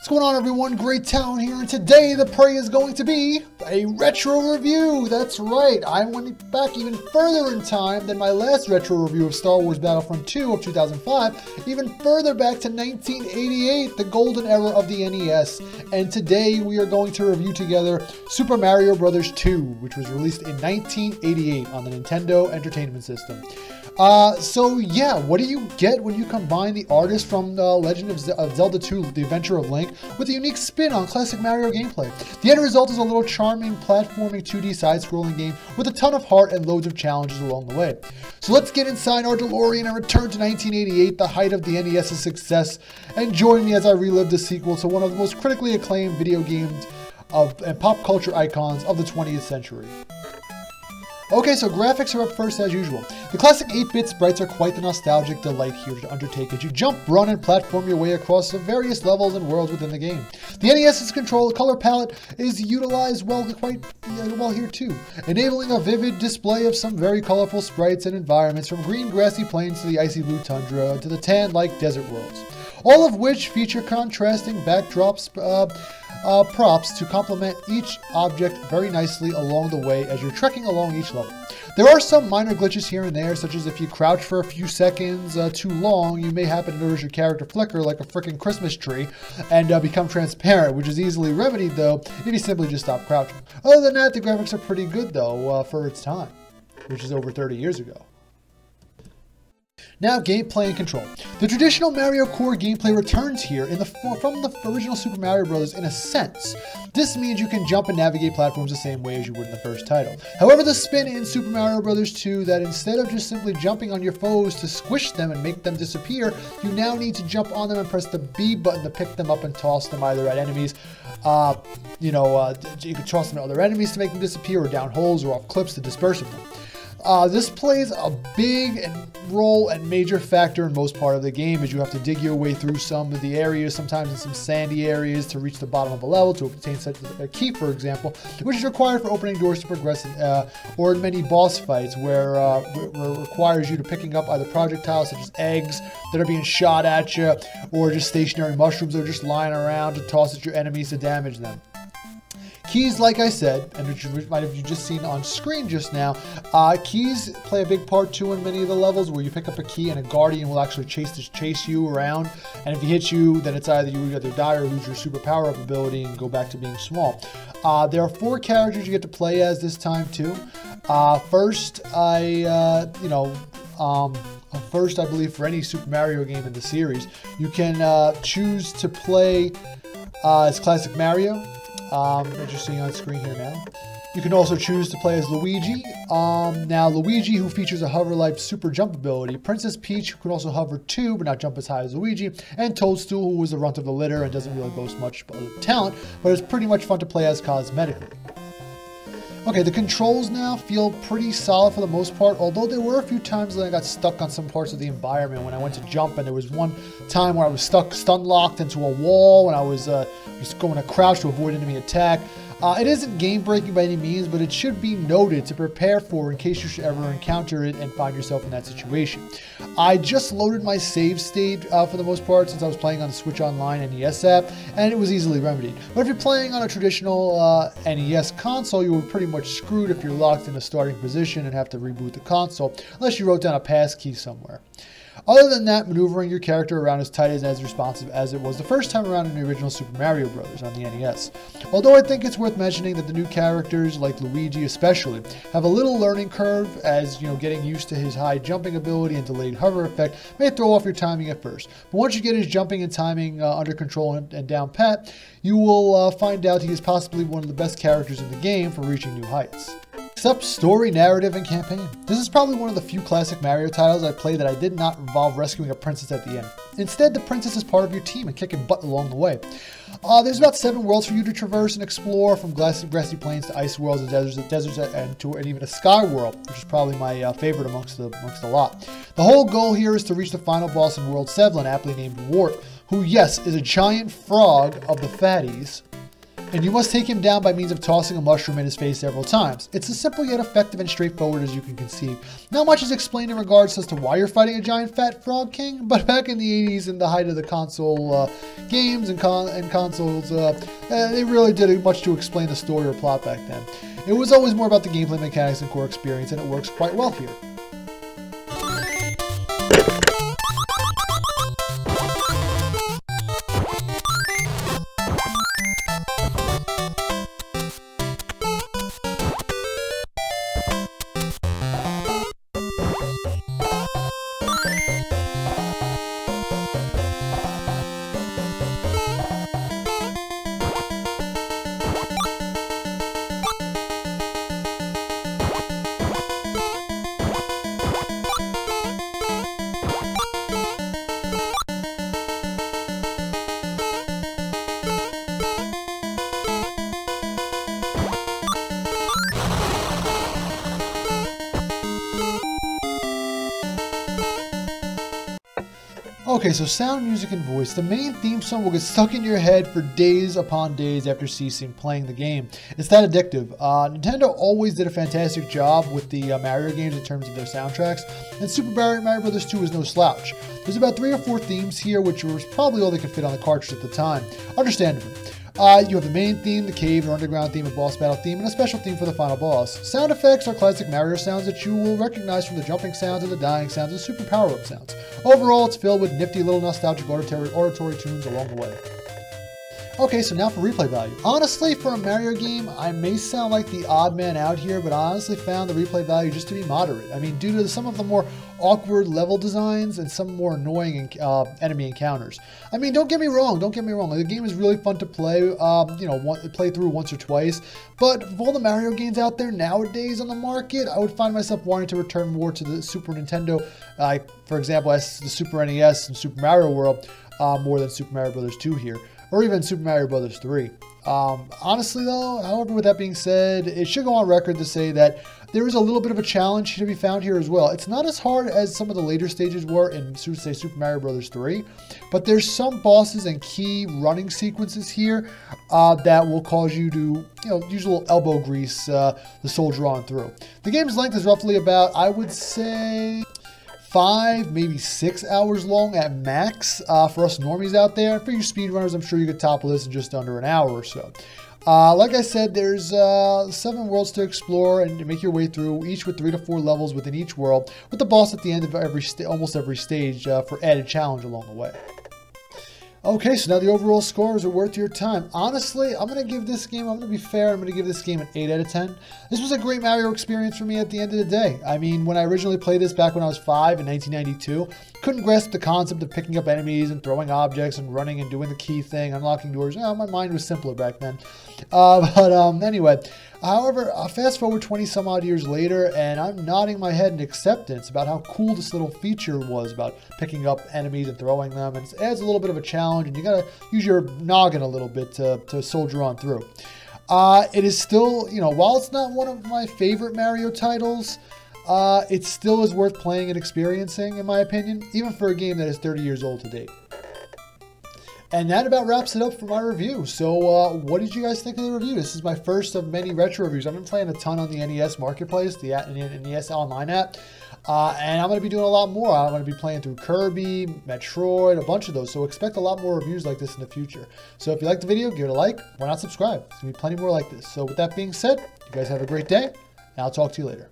What's going on, everyone? Great Talon here, and today the prey is going to be a retro review. That's right, I went back even further in time than my last retro review of Star Wars Battlefront 2 of 2005, even further back to 1988, the golden era of the NES. And today we are going to review together Super Mario Bros. 2, which was released in 1988 on the Nintendo Entertainment System. So yeah, what do you get when you combine the artist from Legend of Zelda 2, The Adventure of Link, with a unique spin on classic Mario gameplay? The end result is a little charming platforming 2D side-scrolling game with a ton of heart and loads of challenges along the way. So let's get inside our DeLorean and return to 1988, the height of the NES's success, and join me as I relive the sequel to one of the most critically acclaimed video games and pop culture icons of the 20th century. Okay, so graphics are up first as usual. The classic 8-bit sprites are quite the nostalgic delight here to undertake as you jump, run, and platform your way across the various levels and worlds within the game. The NES's color palette is utilized quite well here too, enabling a vivid display of some very colorful sprites and environments, from green grassy plains to the icy blue tundra to the tan-like desert worlds, all of which feature contrasting backdrops, props to complement each object very nicely along the way as you're trekking along each level. There are some minor glitches here and there, such as if you crouch for a few seconds too long, you may happen to notice your character flicker like a freaking Christmas tree and become transparent, which is easily remedied though if you simply just stop crouching. Other than that, the graphics are pretty good though for its time, which is over 30 years ago. Now, gameplay and control. The traditional Mario core gameplay returns here from the original Super Mario Bros. In a sense. This means you can jump and navigate platforms the same way as you would in the first title. However, the spin in Super Mario Bros. 2 that instead of just simply jumping on your foes to squish them and make them disappear, you now need to jump on them and press the B button to pick them up and toss them either at enemies. You can toss them at other enemies to make them disappear, or down holes or off cliffs to disperse them. This plays a big role and major factor in most part of the game, as you have to dig your way through some of the areas, sometimes in some sandy areas, to reach the bottom of a level to obtain such a key, for example, which is required for opening doors to progress, or in many boss fights where it requires you to picking up either projectiles such as eggs that are being shot at you, or just stationary mushrooms that are just lying around to toss at your enemies to damage them. Keys, like I said, and which you might have just seen on screen just now, keys play a big part too in many of the levels, where you pick up a key and a guardian will actually chase you around, and if he hits you, then it's either you either die or lose your super power-up ability and go back to being small. There are 4 characters you get to play as this time too. First, I believe for any Super Mario game in the series, you can choose to play as classic Mario. As you're seeing on screen here now. You can also choose to play as Luigi. Now Luigi, who features a hover-like super jump ability, Princess Peach, who can also hover too, but not jump as high as Luigi, and Toadstool, who is the runt of the litter and doesn't really boast much talent, but is pretty much fun to play as cosmetically. Okay, the controls now feel pretty solid for the most part, although there were a few times that I got stuck on some parts of the environment when I went to jump, and there was one time where I was stun-locked into a wall when I was just going to crouch to avoid enemy attack. It isn't game-breaking by any means, but it should be noted to prepare for in case you should ever encounter it and find yourself in that situation. I just loaded my save state for the most part, since I was playing on the Switch Online NES app, and it was easily remedied. But if you're playing on a traditional NES console, you were pretty much screwed if you're locked in a starting position and have to reboot the console, unless you wrote down a passkey somewhere. Other than that, maneuvering your character around is tight and as responsive as it was the first time around in the original Super Mario Bros. On the NES. Although I think it's worth mentioning that the new characters, like Luigi especially, have a little learning curve, as getting used to his high jumping ability and delayed hover effect may throw off your timing at first. But once you get his jumping and timing under control and down pat, you will find out he is possibly one of the best characters in the game for reaching new heights. Except story, narrative, and campaign. This is probably one of the few classic Mario titles I played that I did not involve rescuing a princess at the end. Instead, the princess is part of your team and kicking butt along the way. There's about 7 worlds for you to traverse and explore, from grassy plains to ice worlds and deserts and even a sky world, which is probably my favorite amongst the lot. The whole goal here is to reach the final boss in World 7, aptly named Warp, who, yes, is a giant frog of the fatties. and you must take him down by means of tossing a mushroom in his face several times. It's as simple yet effective and straightforward as you can conceive. Not much is explained in regards as to why you're fighting a giant fat frog king, but back in the 80s, in the height of the console games and consoles, they really did much to explain the story or plot back then. It was always more about the gameplay mechanics and core experience, and it works quite well here. Okay, so sound, music, and voice. The main theme song will get stuck in your head for days upon days after ceasing playing the game. It's that addictive. Nintendo always did a fantastic job with the Mario games in terms of their soundtracks, and Super Mario Bros. 2 is no slouch. There's about 3 or 4 themes here, which was probably all they could fit on the cartridge at the time. Understandably. You have the main theme, the cave or underground theme, a boss battle theme, and a special theme for the final boss. Sound effects are classic Mario sounds that you will recognize from the jumping sounds and the dying sounds and super power-up sounds. Overall, it's filled with nifty little nostalgic oratory tunes along the way. Okay, so now for replay value. Honestly, for a Mario game, I may sound like the odd man out here, but I honestly found the replay value just to be moderate. I mean, due to some of the more awkward level designs and some more annoying enemy encounters. I mean, don't get me wrong. The game is really fun to play, play through once or twice. But of all the Mario games out there nowadays on the market, I would find myself wanting to return more to the Super Nintendo, for example, as the Super NES and Super Mario World, more than Super Mario Bros. 2 here. Or even Super Mario Bros. 3. Honestly though, however, with that being said, it should go on record to say that there is a little bit of a challenge to be found here as well. It's not as hard as some of the later stages were in, say, Super Mario Bros. 3, but there's some bosses and key running sequences here that will cause you to, use a little elbow grease the soldier on through. The game's length is roughly about, I would say, 5, maybe 6 hours long at max for us normies out there. For you speedrunners, I'm sure you could topple this in just under an hour or so. Like I said, there's 7 worlds to explore and make your way through, each with 3 to 4 levels within each world, with the boss at the end of almost every stage for added challenge along the way. Okay, so now the overall scores are worth your time. Honestly, I'm going to give this game, I'm going to be fair, I'm going to give this game an 8 out of 10. This was a great Mario experience for me at the end of the day. I mean, when I originally played this back when I was 5 in 1992, couldn't grasp the concept of picking up enemies and throwing objects and running and doing the key thing, unlocking doors. My mind was simpler back then. Anyway, however, fast forward 20 some odd years later, and I'm nodding my head in acceptance about how cool this little feature was about picking up enemies and throwing them, and it adds a little bit of a challenge, and you gotta use your noggin a little bit to soldier on through. It is still, while it's not one of my favorite Mario titles, it still is worth playing and experiencing, in my opinion, even for a game that is 30 years old to date. And that about wraps it up for my review. So what did you guys think of the review? This is my first of many retro reviews. I've been playing a ton on the NES Marketplace, the NES Online app. And I'm going to be doing a lot more. I'm going to be playing through Kirby, Metroid, a bunch of those. So expect a lot more reviews like this in the future. So if you liked the video, give it a like. Why not subscribe? There's going to be plenty more like this. So with that being said, you guys have a great day, and I'll talk to you later.